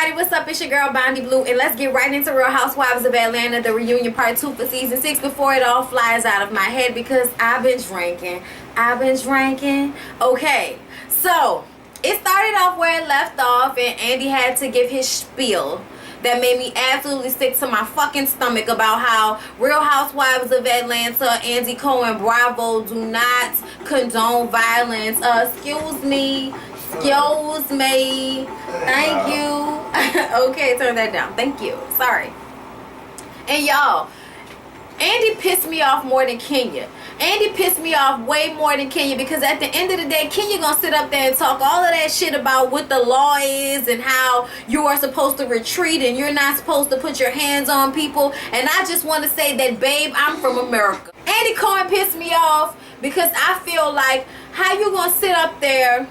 everybody, what's up? It's your girl Bondi Blue, and let's get right into Real Housewives of Atlanta, the reunion part 2 for season 6 before it all flies out of my head because I've been drinking. Okay, so it started off where it left off, and Andy had to give his spiel that made me absolutely sick to my fucking stomach about how Real Housewives of Atlanta, Andy Cohen, Bravo, do not condone violence. Excuse me. Thank you. Okay, turn that down. Thank you. Sorry. And y'all, Andy pissed me off more than Kenya. Andy pissed me off way more than Kenya because at the end of the day, Kenya gonna sit up there and talk all of that shit about what the law is and how you are supposed to retreat and you're not supposed to put your hands on people. And I just want to say that, babe, I'm from America. Andy Cohen pissed me off because I feel like how you gonna sit up there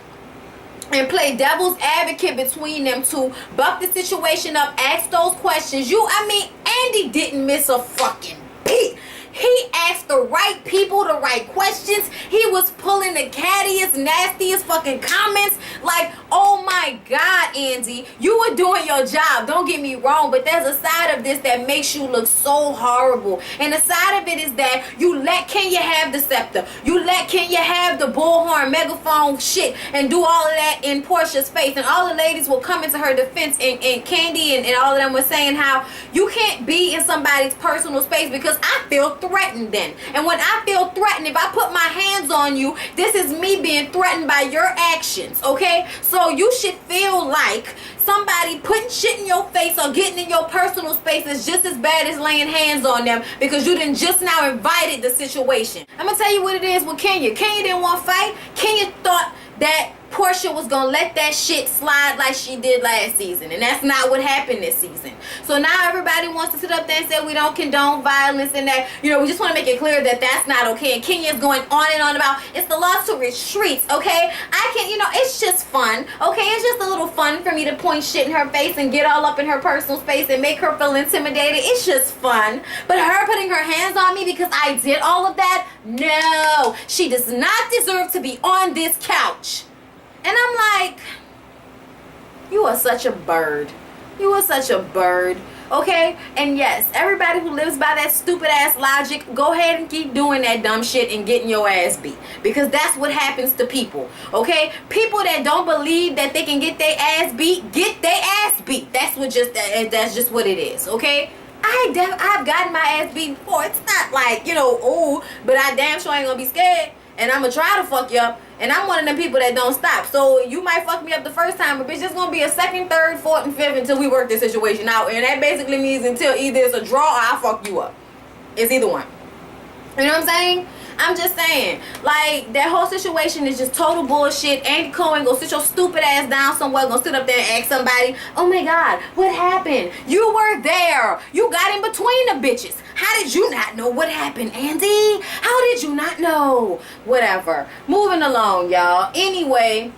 and play devil's advocate between them two, buck the situation up, ask those questions. Andy didn't miss a fucking beat. He asked the right people the right questions. He was pulling the cattiest, nastiest fucking comments. Like, oh my God, Andy, you were doing your job. Don't get me wrong, but there's a side of this that makes you look so horrible. And the side of it is that you let Kenya have the scepter. You let Kenya have the bullhorn, megaphone shit, and do all of that in Portia's face. And all the ladies will come into her defense, and Candy and all of them were saying how you can't be in somebody's personal space because I feel threatened then. And when I feel threatened, if I put my hands on you, this is me being threatened by your actions, okay? So you should feel like somebody putting shit in your face or getting in your personal space is just as bad as laying hands on them because you didn't just now invited the situation. I'm gonna tell you what it is with Kenya. Kenya didn't want to fight. Kenya thought that Portia was gonna let that shit slide like she did last season, and that's not what happened this season. So now everybody wants to sit up there and say we don't condone violence and that, we just want to make it clear that that's not okay. And Kenya's going on and on about it's the law to retreats, okay? It's just fun, okay? It's just a little fun for me to point shit in her face and get all up in her personal space and make her feel intimidated. It's just fun. But her putting her hands on me because I did all of that, no, she does not deserve to be on this couch. And I'm like, you are such a bird. You are such a bird. Okay? And yes, everybody who lives by that stupid ass logic, go ahead and keep doing that dumb shit and getting your ass beat. Because that's what happens to people. Okay? People that don't believe that they can get their ass beat, get their ass beat. That's just what it is. Okay? I've gotten my ass beat before. It's not like, but I damn sure ain't gonna be scared. And I'm gonna try to fuck you up. And I'm one of them people that don't stop. So you might fuck me up the first time, but bitch, it's gonna be a second, third, fourth, and fifth until we work this situation out. And that basically means until either it's a draw or I fuck you up. It's either one. You know what I'm saying? I'm just saying, like, that whole situation is just total bullshit. Andy Cohen, go sit your stupid ass down somewhere, gonna sit up there and ask somebody, oh my God, what happened? You were there. You got in between the bitches. How did you not know what happened, Andy? How did you not know? Whatever. Moving along, y'all. Anyway,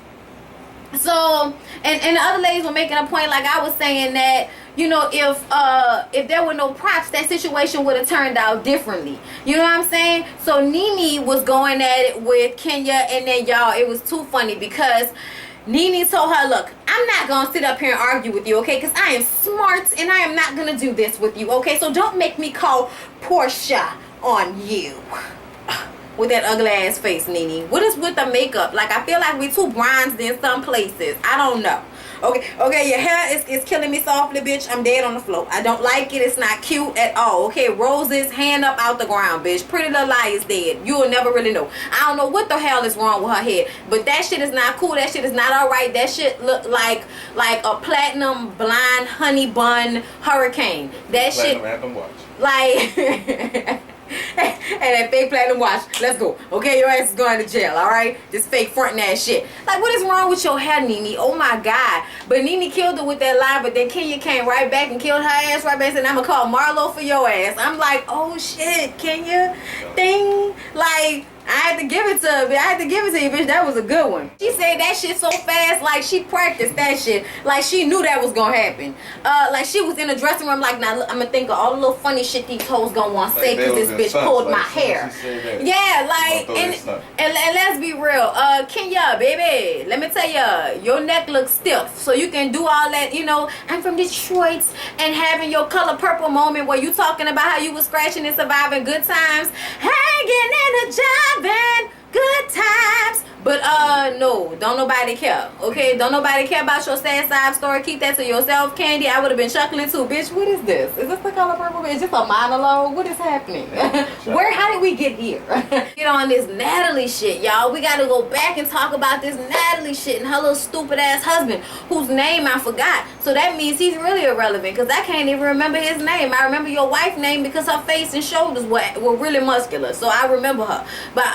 so, and the other ladies were making a point, like I was saying, that if there were no props, that situation would have turned out differently. You know what I'm saying? So Nene was going at it with Kenya, and then y'all, it was too funny because Nene told her, look, I'm not going to sit up here and argue with you, okay? Because I am smart and I am not going to do this with you, okay? So don't make me call Portia on you. With that ugly ass face, Nene. What is with the makeup? Like, I feel like we too bronzed in some places. I don't know. Okay, your hair is killing me softly, bitch. I'm dead on the floor. I don't like it. It's not cute at all. Okay, Rose's hand up out the ground, bitch. Pretty Little Liar's dead. You will never really know. I don't know what the hell is wrong with her head, but that shit is not cool. That shit is not alright. That shit look like a platinum blind honey bun hurricane. That platinum shit, like. And that fake platinum watch. Let's go. Okay, your ass is going to jail, alright? This fake frontin' ass shit. Like, what is wrong with your hair, Nene? Oh my God. But Nene killed her with that lie, but then Kenya came right back and killed her ass right back and said, I'm gonna call Marlo for your ass. I'm like, oh shit, Kenya. Ding. Like, I had to give it to her. I had to give it to you, bitch. That was a good one. She said that shit so fast, like she practiced that shit. Like she knew that was gonna happen. Like she was in the dressing room, like, now I'm gonna think of all the little funny shit these hoes gonna want to say because this bitch pulled my hair. Yeah, like, and let's be real. Kenya, baby, let me tell you, your neck looks stiff. So you can do all that, you know, I'm from Detroit, and having your color purple moment where you talking about how you was scratching and surviving good times, hanging in a job and good times. But no, don't nobody care. Okay, don't nobody care about your sad side story. Keep that to yourself, Candy. I would have been chuckling too, bitch. What is this? Is this the color purple? Is this a monologue? What is happening? How did we get here? Get on this Natalie shit, y'all. We gotta go back and talk about this Natalie shit and her little stupid ass husband, whose name I forgot. So that means he's really irrelevant because I can't even remember his name. I remember your wife's name because her face and shoulders were really muscular, so I remember her. But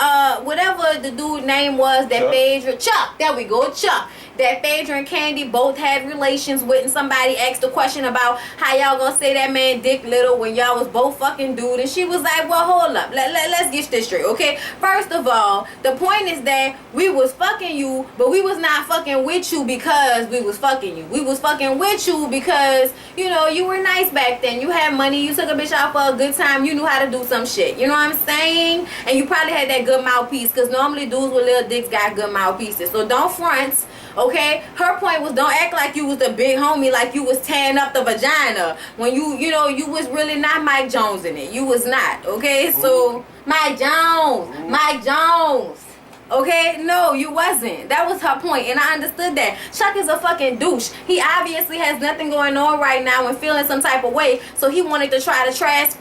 whatever the dude's name was, that Phaedra, Chuck, there we go, Chuck, that Phaedra and Candy both had relations with, and somebody asked a question about how y'all gonna say that man dick little when y'all was both fucking dude, and she was like, well, hold up, let's get this straight, okay? First of all, the point is that we was fucking you, but we was not fucking with you because we was fucking you. We was fucking with you because, you know, you were nice back then. You had money, you took a bitch out for a good time, you knew how to do some shit, you know what I'm saying? And you probably had that good mouthpiece, because normally dudes with little dicks got good mouthpieces, so don't front. Okay, her point was, don't act like you was the big homie, like you was tearing up the vagina when you know you was really not Mike Jones in it. You was not. Okay, so Mike Jones. Okay, no, you wasn't. That was her point, and I understood that. Chuck is a fucking douche. He obviously has nothing going on right now and feeling some type of way, so he wanted to try to trash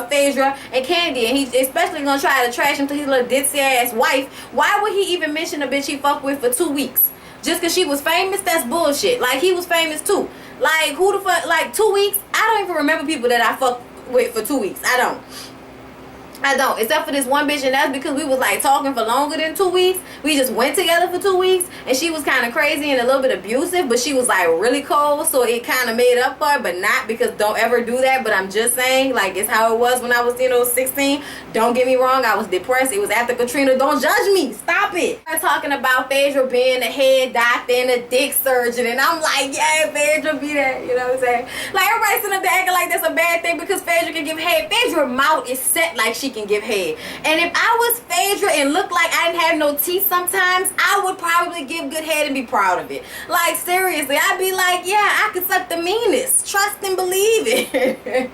Phaedra and Candy, and he's especially gonna try to trash him to his little ditzy ass wife. Why would he even mention a bitch he fucked with for 2 weeks? Just because she was famous? That's bullshit. Like, he was famous too. Like, who the fuck, like, 2 weeks? I don't even remember people that I fucked with for 2 weeks. I don't, except for this one bitch, and that's because we was like talking for longer than 2 weeks. We just went together for 2 weeks, and she was kind of crazy and a little bit abusive, but she was like really cold, so it kind of made up for it, but not, because don't ever do that. But I'm just saying, like, it's how it was when I was, you know, 16. Don't get me wrong, I was depressed. It was after Katrina. Don't judge me. Stop it. I'm talking about Phaedra being a head doctor and a dick surgeon, and I'm like, yeah, Phaedra be that, you know what I'm saying? Like, everybody sitting up there acting like that's a bad thing because Phaedra can give head. Phaedra's mouth is set like she can give head, and if I was Phaedra and looked like I didn't have no teeth sometimes, I would probably give good head and be proud of it. Like, seriously, I'd be like, yeah, I could suck the meanest. Trust and believe it.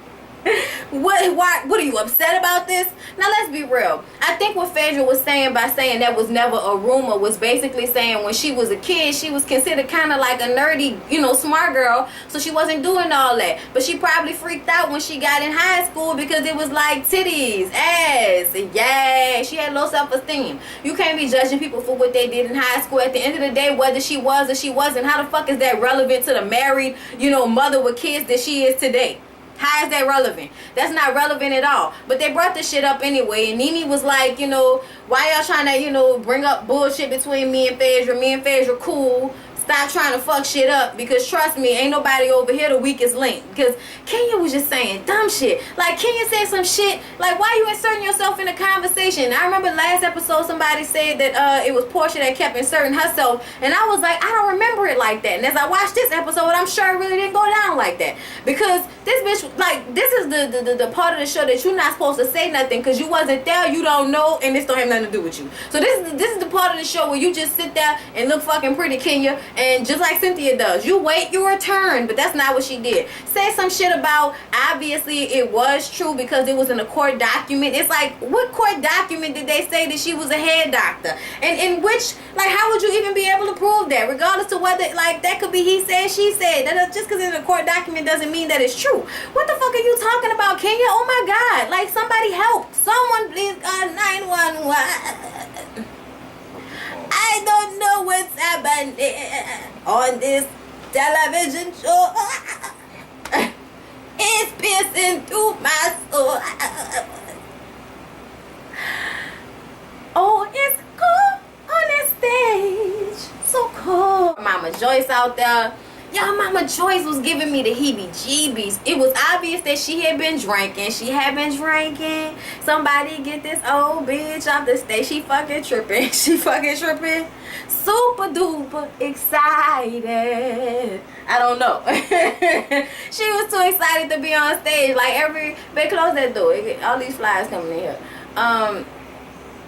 What are you upset about this? Now let's be real. I think what Phaedra was saying by saying that was never a rumor was basically saying when she was a kid, she was considered kind of like a nerdy, you know, smart girl, so she wasn't doing all that. But she probably freaked out when she got in high school because it was like titties, ass, yeah, she had low self-esteem. You can't be judging people for what they did in high school. At the end of the day, whether she was or she wasn't, how the fuck is that relevant to the married, you know, mother with kids that she is today? How is that relevant? That's not relevant at all. But they brought this shit up anyway. And Nene was like, you know, why y'all trying to, you know, bring up bullshit between me and Phaedra? Me and Phaedra cool. Stop trying to fuck shit up, because trust me, ain't nobody over here the weakest link. Because Kenya was just saying dumb shit. Like, Kenya said some shit, like, why you inserting yourself in the conversation? I remember last episode somebody said that it was Portia that kept inserting herself, and I was like, I don't remember it like that. And as I watched this episode, I'm sure it really didn't go down like that, because this bitch, like, this is the part of the show that you're not supposed to say nothing because you wasn't there, you don't know, and this don't have nothing to do with you. So this is the part of the show where you just sit there and look fucking pretty, Kenya. And just like Cynthia does, you wait your turn, but that's not what she did. Say some shit about, obviously it was true because it was in a court document. It's like, what court document did they say that she was a head doctor? And in which, like, how would you even be able to prove that? Regardless of whether, like, that could be he said, she said. That just because it's in a court document doesn't mean that it's true. What the fuck are you talking about, Kenya? Oh my God. Like, somebody help. Someone please call 911. I don't know what's happening on this television show. It's piercing through my soul. Oh, it's cold on the stage. So cold. Mama Joyce out there. Y'all, Mama Joyce was giving me the heebie-jeebies. It was obvious that she had been drinking. Somebody get this old bitch off the stage. She fucking tripping. Super duper excited. I don't know. She was too excited to be on stage. Like they close that door. All these flies coming in here.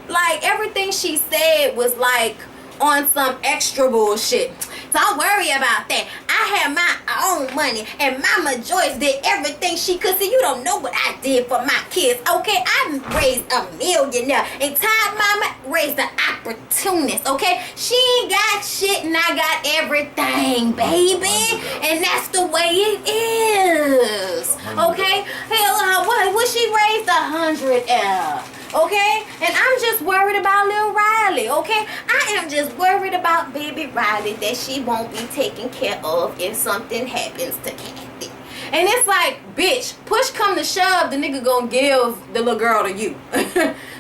Like everything she said was like on some extra bullshit. Don't worry about that. I had my own money and Mama Joyce did everything she could. See, you don't know what I did for my kids. Okay, I raised a millionaire and Todd Mama raised an opportunist. Okay, she ain't got shit and I got everything, baby. And that's the way it is. Okay, hell, what she raised 100 L. Okay, and I'm just worried about little Riley. Okay, I am just worried about baby Riley, that she won't be taken care of if something happens to Kathy. And it's like, bitch, push come to shove, the nigga gonna give the little girl to you.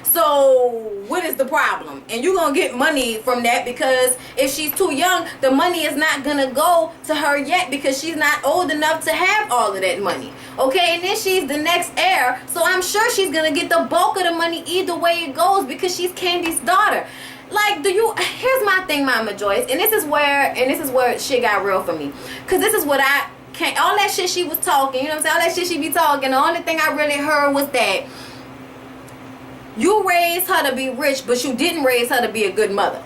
So what is the problem? And you gonna get money from that, because if she's too young, the money is not gonna go to her yet, because she's not old enough to have all of that money. Okay, and then she's the next heir, so I'm sure she's gonna get the bulk of the money either way it goes, because she's Candy's daughter. Like, here's my thing, Mama Joyce, and this is where shit got real for me, because this is what I can't, all that shit she was talking, you know what I'm saying, all that shit she be talking, the only thing I really heard was that you raised her to be rich, but you didn't raise her to be a good mother.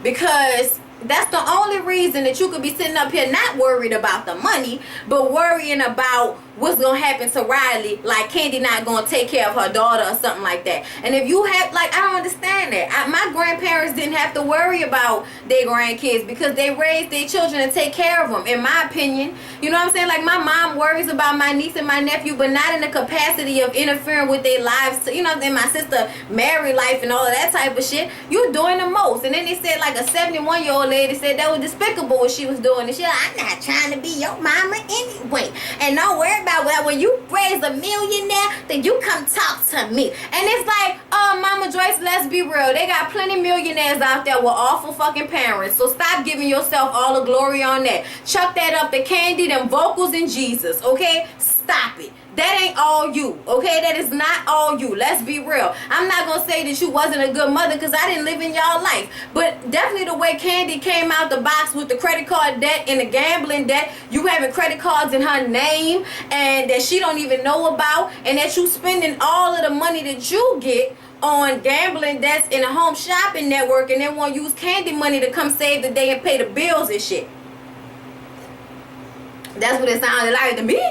Because that's the only reason that you could be sitting up here not worried about the money, but worrying about what's going to happen to Riley, like Candy not going to take care of her daughter or something like that. And if you have, like, I don't understand that. My grandparents didn't have to worry about their grandkids because they raised their children and take care of them, in my opinion. You know what I'm saying? Like, my mom worries about my niece and my nephew, but not in the capacity of interfering with their lives. You know, and my sister married life and all of that type of shit. You're doing the most. And then they said, like, a 71-year-old lady said that was despicable what she was doing. And she like, I'm not trying to be your mama anyway. And don't worry about that. When you raise a millionaire, then you come talk to me. And it's like, Mama Joyce, let's be real. They got plenty millionaires out there with awful fucking parents. So stop giving yourself all the glory on that. Chuck that up to Candy, them vocals, and Jesus. Okay? Stop it. That ain't all you, okay? That is not all you. Let's be real. I'm not going to say that you wasn't a good mother because I didn't live in y'all life. But definitely the way Candy came out the box with the credit card debt and the gambling debt, you having credit cards in her name and that she don't even know about, and that you spending all of the money that you get on gambling debts in a home shopping network, and then want to use Candy money to come save the day and pay the bills and shit. That's what it sounded like to me.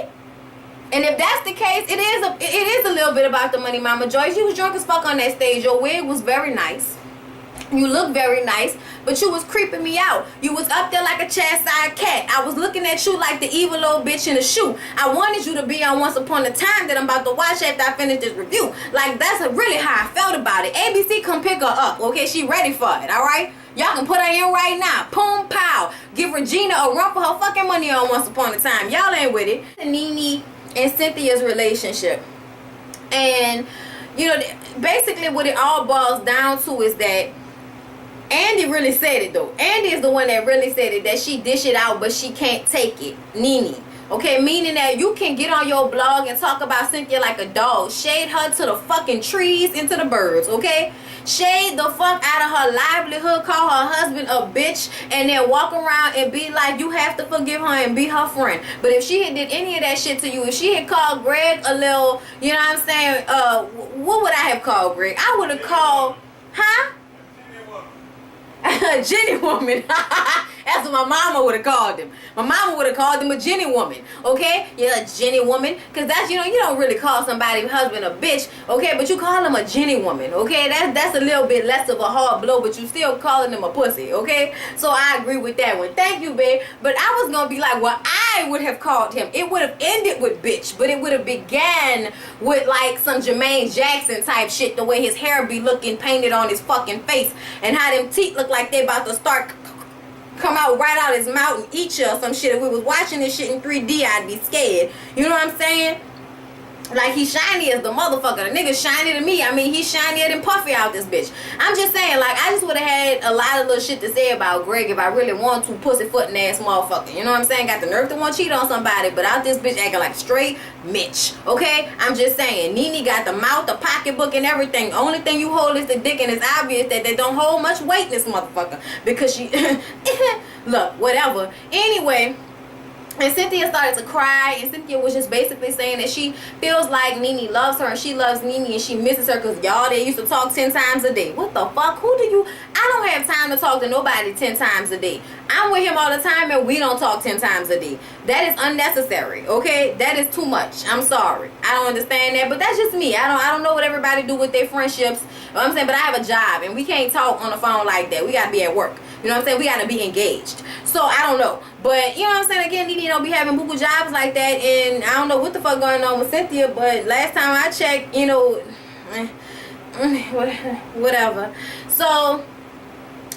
And if that's the case, it is a little bit about the money, Mama Joyce. You was drunk as fuck on that stage. Your wig was very nice. You look very nice, but you was creeping me out. You was up there like a chastised cat. I was looking at you like the evil little bitch in the shoe. I wanted you to be on Once Upon a Time that I'm about to watch after I finish this review. Like, that's really how I felt about it. ABC, come pick her up, okay? She ready for it, all right? Y'all can put her in right now. Boom, pow. Give Regina a run for her fucking money on Once Upon a Time. Y'all ain't with it. Nene and Cynthia's relationship. And, you know, basically what it all boils down to is that Andy really said it, though. Andy is the one that really said it, that she dish it out, but she can't take it. Nene. Okay, meaning that you can get on your blog and talk about Cynthia like a dog. Shade her to the fucking trees and to the birds, okay? Shade the fuck out of her livelihood, call her husband a bitch, and then walk around and be like, you have to forgive her and be her friend. But if she had did any of that shit to you, if she had called Greg a little, you know what I'm saying, what would I have called Greg? I would have called, huh? Jenny woman. That's what my mama would have called him. My mama would have called him a Jenny woman. Okay? Yeah, a Jenny woman. Because that's, you know, you don't really call somebody's husband a bitch. Okay? But you call him a Jenny woman. Okay? That's a little bit less of a hard blow. But you still calling him a pussy. Okay? So I agree with that one. Thank you, babe. But I was going to be like, well, I would have called him. It would have ended with bitch. But it would have began with like some Jermaine Jackson type shit. The way his hair be looking painted on his fucking face. And how them teeth look like they about to start come out right out his mouth and eat you or some shit. If we was watching this shit in 3D, I'd be scared. You know what I'm saying? Like, he's shiny as the motherfucker. The nigga shiny to me. I mean, he's shinier than Puffy out this bitch. I'm just saying, like, I just would have had a lot of little shit to say about Greg if I really want to. Pussyfooting ass motherfucker. You know what I'm saying? Got the nerve to want to cheat on somebody, but out this bitch acting like straight Mitch. Okay? I'm just saying. Nene got the mouth, the pocketbook, and everything. Only thing you hold is the dick, and it's obvious that they don't hold much weight in this motherfucker. Because she... Look, whatever. Anyway... And Cynthia started to cry, and Cynthia was just basically saying that she feels like Nene loves her, and she loves Nene, and she misses her because y'all, they used to talk 10 times a day. What the fuck? Who do you... I don't have time to talk to nobody 10 times a day. I'm with him all the time, and we don't talk 10 times a day. That is unnecessary, okay? That is too much. I'm sorry. I don't understand that, but that's just me. I don't know what everybody do with their friendships. You know what I'm saying? But I have a job, and we can't talk on the phone like that. We got to be at work. You know what I'm saying? We got to be engaged. So, I don't know. But, you know what I'm saying? Again, Nene don't be having buku jobs like that. And I don't know what the fuck going on with Cynthia. But last time I checked, you know, whatever. So...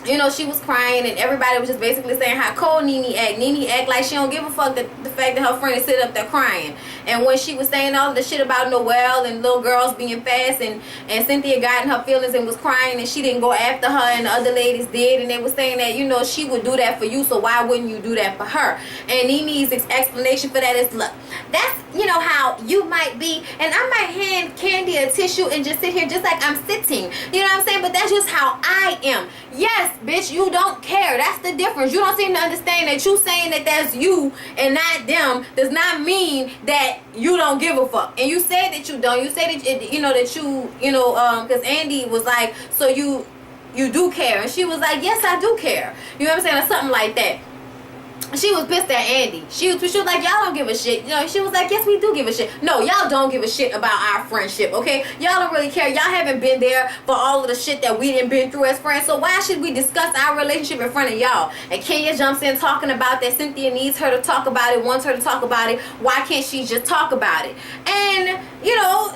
You know, she was crying, and everybody was just basically saying how cold Nene act. Nene act like she don't give a fuck the fact that her friend is sitting up there crying. And when she was saying all the shit about Noelle and little girls being fast, and Cynthia got in her feelings and was crying, and she didn't go after her, and the other ladies did, and they were saying that, you know, she would do that for you, so why wouldn't you do that for her? And Nene's explanation for that is, look, that's, you know, how you might be, and I might hand Candy a tissue and just sit here just like I'm sitting. You know what I'm saying? But that's just how I am. Yes, bitch, you don't care. That's the difference. You don't seem to understand that you saying that that's you and not them does not mean that you don't give a fuck. And you said that you don't. You said that, you know, that you know, because Andy was like, so you do care. And she was like, yes, I do care. You know what I'm saying? Or something like that. She was pissed at Andy. She was like, y'all don't give a shit. You know, she was like, yes, we do give a shit. No, y'all don't give a shit about our friendship, okay? Y'all don't really care. Y'all haven't been there for all of the shit that we didn't been through as friends. So why should we discuss our relationship in front of y'all? And Kenya jumps in talking about that Cynthia needs her to talk about it, wants her to talk about it. Why can't she just talk about it? And, you know,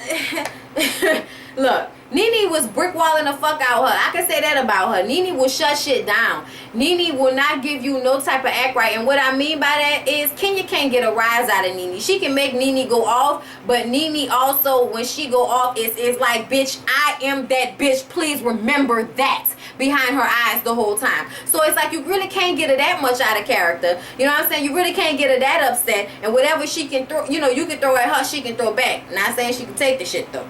look. Nene was brickwalling the fuck out her. I can say that about her. Nene will shut shit down. Nene will not give you no type of act right. And what I mean by that is Kenya can't get a rise out of Nene. She can make Nene go off, but Nene also, when she go off, it's like, bitch, I am that bitch. Please remember that behind her eyes the whole time. So it's like you really can't get her that much out of character. You know what I'm saying? You really can't get her that upset. And whatever she can throw, you know, you can throw at her, she can throw back. Not saying she can take the shit though.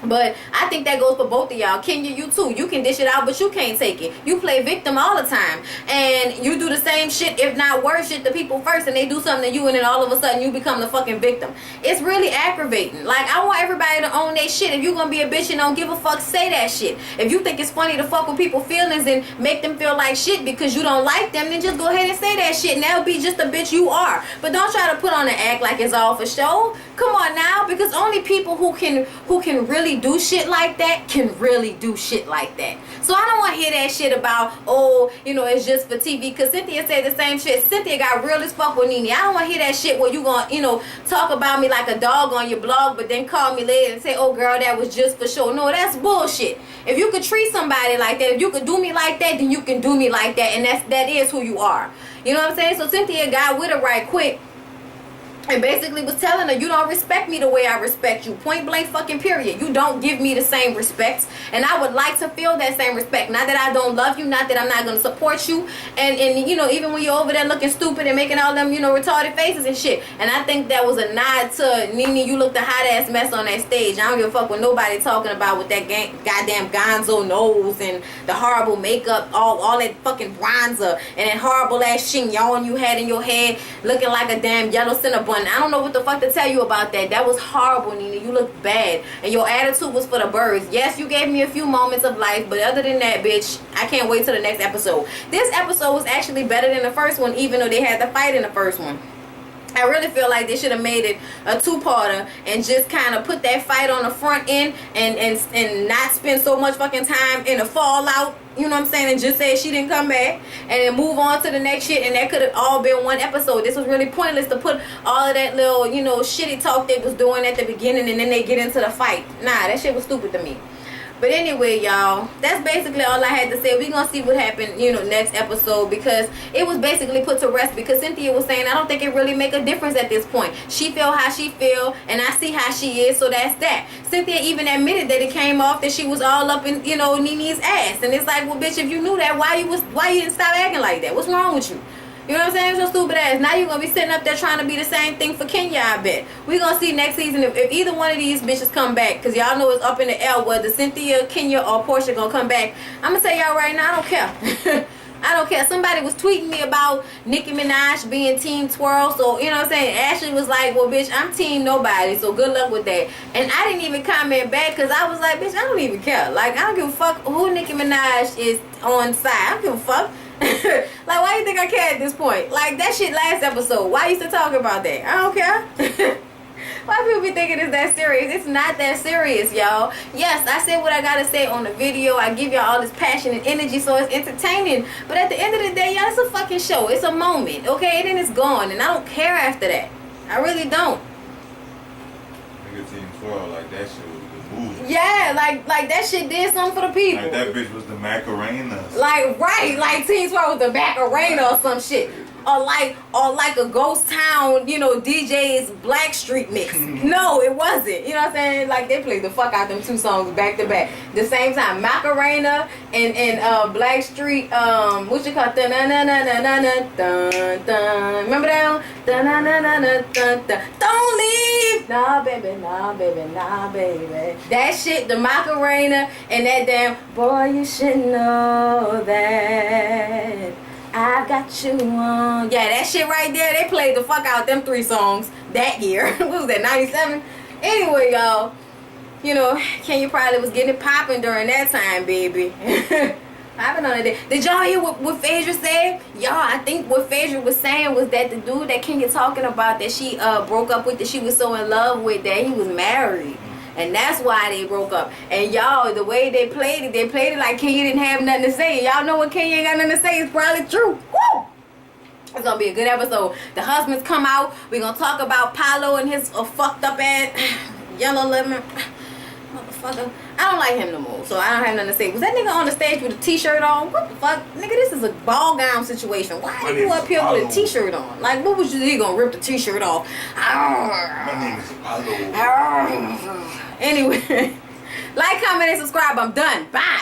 But I think that goes for both of y'all. Kenya, you too. You can dish it out, but you can't take it. You play victim all the time. And you do the same shit, if not worse shit, to people first. And they do something to you, and then all of a sudden you become the fucking victim. It's really aggravating. Like, I want everybody to own their shit. If you're going to be a bitch and don't give a fuck, say that shit. If you think it's funny to fuck with people's feelings and make them feel like shit because you don't like them, then just go ahead and say that shit. And that'll be just the bitch you are. But don't try to put on an act like it's all for show. Come on now. Because only people who can really do shit like that can really do shit like that. So I don't want to hear that shit about, oh, you know, it's just for TV. Because Cynthia said the same shit. Cynthia got real as fuck with Nene. I don't want to hear that shit where you going to, you know, talk about me like a dog on your blog, but then call me later and say, oh, girl, that was just for show. No, that's bullshit. If you could treat somebody like that, if you could do me like that, then you can do me like that. And that is who you are. You know what I'm saying? So Cynthia got with her right quick. And basically was telling her, you don't respect me the way I respect you. Point blank fucking period. You don't give me the same respect. And I would like to feel that same respect. Not that I don't love you. Not that I'm not going to support you. And you know, even when you're over there looking stupid and making all them, you know, retarded faces and shit. And I think that was a nod to Nene. You looked a hot ass mess on that stage. I don't give a fuck what nobody talking about with that goddamn gonzo nose and the horrible makeup. All that fucking bronzer. And that horrible ass chignon you had in your head. Looking like a damn yellow cinnabon. I don't know what the fuck to tell you about that. That was horrible, Nene. You look bad. And your attitude was for the birds. Yes, you gave me a few moments of life, but other than that, bitch, I can't wait till the next episode. This episode was actually better than the first one, even though they had the fight in the first one. I really feel like they should have made it a two-parter and just kind of put that fight on the front end and not spend so much fucking time in the fallout, you know what I'm saying, and just say she didn't come back and then move on to the next shit, and that could have all been one episode. This was really pointless to put all of that little, you know, shitty talk they was doing at the beginning and then they get into the fight. Nah, that shit was stupid to me. But anyway, y'all, that's basically all I had to say. We're going to see what happened, next episode, because it was basically put to rest because Cynthia was saying, I don't think it really make a difference at this point. She feel how she feel, and I see how she is, so that's that. Cynthia even admitted that it came off that she was all up in, Nene's ass. And it's like, well, bitch, if you knew that, why you didn't stop acting like that? What's wrong with you? You know what I'm saying? So stupid ass. Now you're going to be sitting up there trying to be the same thing for Kenya, I bet. We're going to see next season if either one of these bitches come back. Because y'all know it's up in the air whether Cynthia, Kenya, or Portia going to come back. I'm going to tell y'all right now, I don't care. I don't care. Somebody was tweeting me about Nicki Minaj being Team Twirl. So, you know what I'm saying? Ashley was like, well, bitch, I'm Team Nobody. So good luck with that. And I didn't even comment back because I was like, bitch, I don't even care. Like, I don't give a fuck who Nicki Minaj is on side. I don't give a fuck. Like, why you think I care at this point? Like, that shit last episode. Why you still talking about that? I don't care. Why people be thinking it's that serious? It's not that serious, y'all. Yes, I said what I gotta say on the video. I give y'all all this passion and energy, so it's entertaining. But at the end of the day, y'all, it's a fucking show. It's a moment, okay? And then it's gone, and I don't care after that. I really don't. Nigga Team 12, like that shit was the movie. Yeah, like that shit did something for the people. Like that bitch was the Macarena. Like, right, like Team 12 was the Macarena or some shit. Or like a Ghost Town, DJ's Black Street mix. No, it wasn't. You know what I'm saying? Like, they played the fuck out them two songs back to back. The same time, Macarena and Black Street, what you call it? Dun-na-na-na-na-na-dun-dun. Remember that one? Dun-na-na-na-na-dun-dun. Don't leave! Nah, baby, nah, baby, nah, baby. That shit, the Macarena, and that damn, boy, you should know that I got you on. Yeah, that shit right there. They played the fuck out them three songs that year. What was that, 97? Anyway, y'all, Kenya probably was getting it popping during that time, baby. Popping on it. Did y'all hear what Phaedra said? Y'all, I think what Phaedra was saying was that the dude that Kenya talking about that she broke up with, that she was so in love with, that he was married. And that's why they broke up. And y'all, the way they played it like Kenya didn't have nothing to say. Y'all know what Kenya ain't got nothing to say is probably true. Woo! It's gonna be a good episode. The husbands come out. We're gonna talk about Paolo and his fucked up ass yellow lemon motherfucker. I don't like him no more, so I don't have nothing to say. Was that nigga on the stage with a t-shirt on? What the fuck? Nigga, this is a ball gown situation. Why are you up here with a t-shirt on? Like, what was he gonna rip the t-shirt off? My name is Paolo. Anyway, like, comment, and subscribe. I'm done. Bye.